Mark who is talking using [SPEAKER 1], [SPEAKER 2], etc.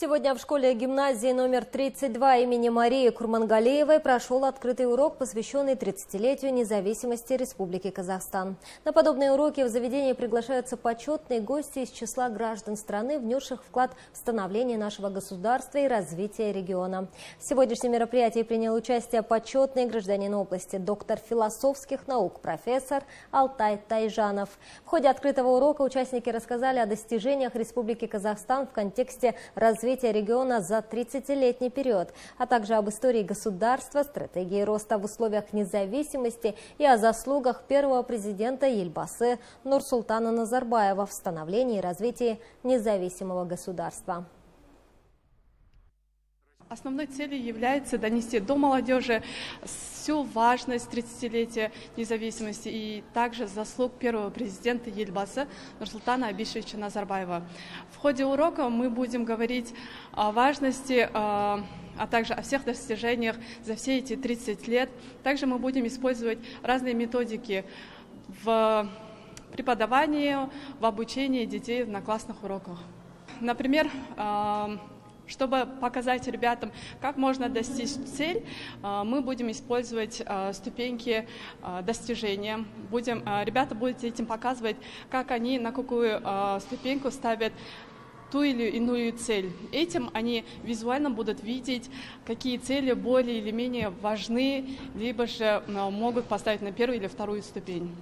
[SPEAKER 1] Сегодня в школе-гимназии номер 32 имени Марии Курмангалеевой прошел открытый урок, посвященный 30-летию независимости Республики Казахстан. На подобные уроки в заведении приглашаются почетные гости из числа граждан страны, внесших вклад в становление нашего государства и развитие региона. В сегодняшнем мероприятии принял участие почетный гражданин области, доктор философских наук, профессор Алтай Тайжанов. В ходе открытого урока участники рассказали о достижениях Республики Казахстан в контексте развития региона за 30-летний период, а также об истории государства, стратегии роста в условиях независимости и о заслугах первого президента Елбасы Нурсултана Назарбаева в становлении и развитии независимого государства.
[SPEAKER 2] Основной целью является донести до молодежи всю важность 30-летия независимости и также заслуг первого президента Елбасы Нурсултана Абишевича Назарбаева. В ходе урока мы будем говорить о важности, а также о всех достижениях за все эти 30 лет. Также мы будем использовать разные методики в преподавании, в обучении детей на классных уроках. Например, чтобы показать ребятам, как можно достичь цель, мы будем использовать ступеньки достижения. Ребята будут этим показывать, как они на какую ступеньку ставят ту или иную цель. Этим они визуально будут видеть, какие цели более или менее важны, либо же могут поставить на первую или вторую ступень.